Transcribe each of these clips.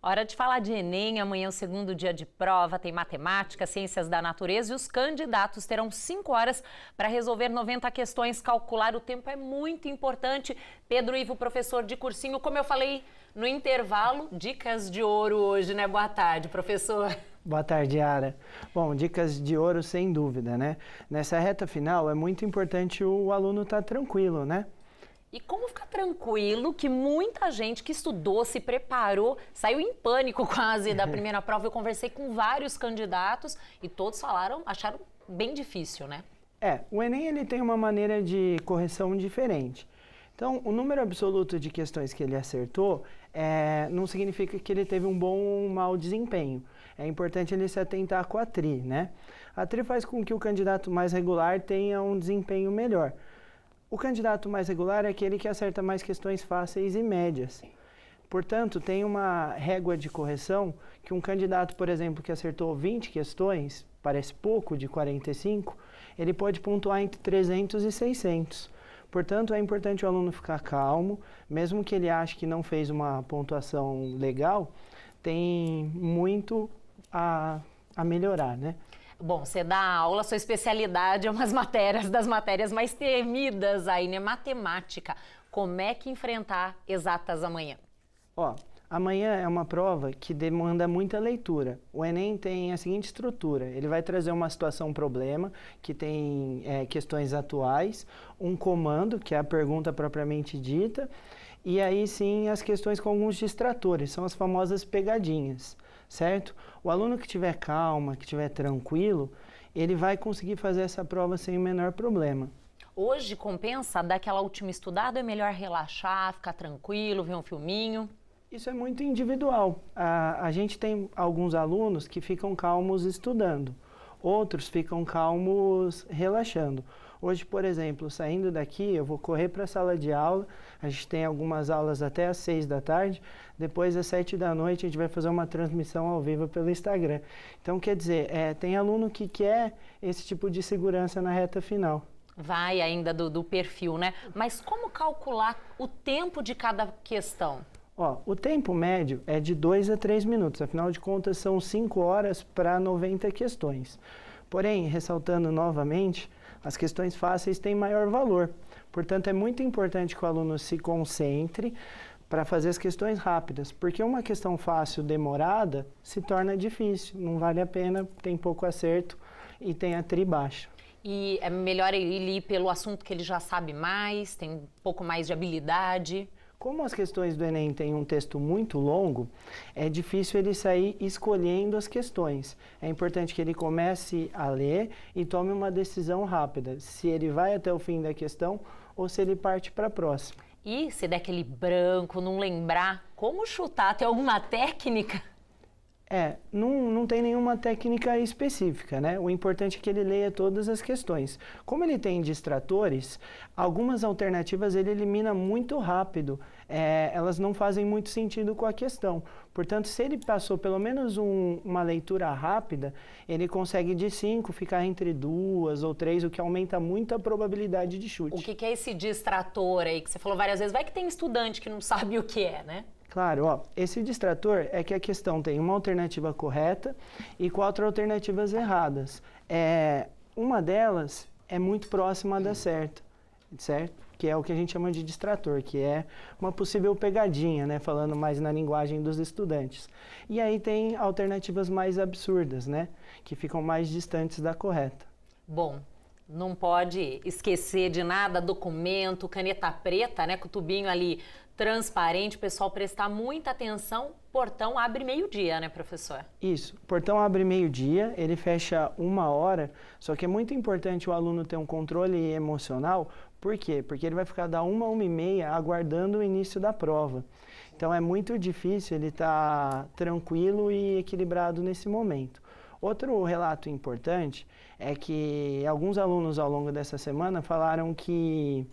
Hora de falar de Enem, amanhã é o segundo dia de prova, tem matemática, ciências da natureza e os candidatos terão 5 horas para resolver 90 questões, calcular o tempo é muito importante. Pedro Ivo, professor de cursinho, como eu falei no intervalo, dicas de ouro hoje, né? Boa tarde, professor. Boa tarde, Yara. Bom, dicas de ouro sem dúvida, né? Nessa reta final é muito importante o aluno estar tranquilo, né? E como ficar tranquilo que muita gente que estudou, se preparou, saiu em pânico quase da primeira prova. Eu conversei com vários candidatos e todos acharam bem difícil, né? O Enem ele tem uma maneira de correção diferente. Então, o número absoluto de questões que ele acertou não significa que ele teve um bom ou um mau desempenho. É importante ele se atentar com a TRI, né? A TRI faz com que o candidato mais regular tenha um desempenho melhor. O candidato mais regular é aquele que acerta mais questões fáceis e médias. Portanto, tem uma régua de correção que um candidato, por exemplo, que acertou 20 questões, parece pouco de 45, ele pode pontuar entre 300 e 600. Portanto, é importante o aluno ficar calmo, mesmo que ele ache que não fez uma pontuação legal, tem muito a melhorar, né? Bom, você dá aula, sua especialidade é das matérias mais temidas aí, né? Matemática. Como é que enfrentar exatas amanhã? Amanhã é uma prova que demanda muita leitura. O Enem tem a seguinte estrutura: ele vai trazer uma situação problema, que tem questões atuais, um comando, que é a pergunta propriamente dita, e aí sim as questões com alguns distratores, são as famosas pegadinhas, certo? O aluno que tiver calma, que tiver tranquilo, ele vai conseguir fazer essa prova sem o menor problema. Hoje compensa dar aquela última estudada, é melhor relaxar, ficar tranquilo, ver um filminho? Isso é muito individual. A gente tem alguns alunos que ficam calmos estudando, outros ficam calmos relaxando. Hoje, por exemplo, saindo daqui, eu vou correr para a sala de aula, a gente tem algumas aulas até às 6 da tarde, depois às 7 da noite a gente vai fazer uma transmissão ao vivo pelo Instagram. Então, quer dizer, tem aluno que quer esse tipo de segurança na reta final. Vai ainda do perfil, né? Mas como calcular o tempo de cada questão? O tempo médio é de 2 a 3 minutos, afinal de contas são 5 horas para 90 questões. Porém, ressaltando novamente, as questões fáceis têm maior valor. Portanto, é muito importante que o aluno se concentre para fazer as questões rápidas, porque uma questão fácil demorada se torna difícil, não vale a pena, tem pouco acerto e tem a TRI baixa. E é melhor ele ir pelo assunto que ele já sabe mais, tem um pouco mais de habilidade? Como as questões do Enem têm um texto muito longo, é difícil ele sair escolhendo as questões. É importante que ele comece a ler e tome uma decisão rápida, se ele vai até o fim da questão ou se ele parte para a próxima. E se der aquele branco, não lembrar, como chutar? Tem alguma técnica? Não tem nenhuma técnica específica, né? O importante é que ele leia todas as questões. Como ele tem distratores, algumas alternativas ele elimina muito rápido. Elas não fazem muito sentido com a questão. Portanto, se ele passou pelo menos uma leitura rápida, ele consegue de 5 ficar entre 2 ou 3, o que aumenta muito a probabilidade de chute. O que é esse distrator aí que você falou várias vezes? Vai que tem estudante que não sabe o que é, né? Claro, esse distrator é que a questão tem uma alternativa correta e 4 alternativas erradas. Uma delas é muito próxima da certa, certo? Que é o que a gente chama de distrator, que é uma possível pegadinha, né? Falando mais na linguagem dos estudantes. E aí tem alternativas mais absurdas, né? Que ficam mais distantes da correta. Bom, não pode esquecer de nada, documento, caneta preta, né? Com o tubinho ali transparente, o pessoal prestar muita atenção. Portão abre meio-dia, né, professor? Isso, o portão abre meio-dia, ele fecha 1 hora, só que é muito importante o aluno ter um controle emocional. Por quê? Porque ele vai ficar da 1 a 1h30 aguardando o início da prova. Então é muito difícil ele estar tranquilo e equilibrado nesse momento. Outro relato importante é que alguns alunos ao longo dessa semana falaram que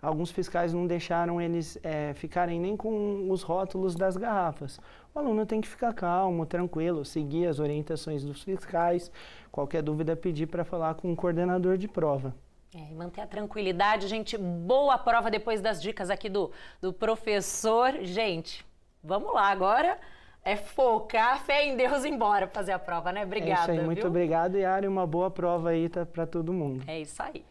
alguns fiscais não deixaram eles ficarem nem com os rótulos das garrafas. O aluno tem que ficar calmo, tranquilo, seguir as orientações dos fiscais. Qualquer dúvida, pedir para falar com o coordenador de prova. E manter a tranquilidade, gente. Boa prova depois das dicas aqui do professor. Gente, vamos lá agora. É focar, fé em Deus e ir embora fazer a prova, né? Obrigada, É isso aí, muito viu? obrigado, Yara, e uma boa prova aí para todo mundo. É isso aí.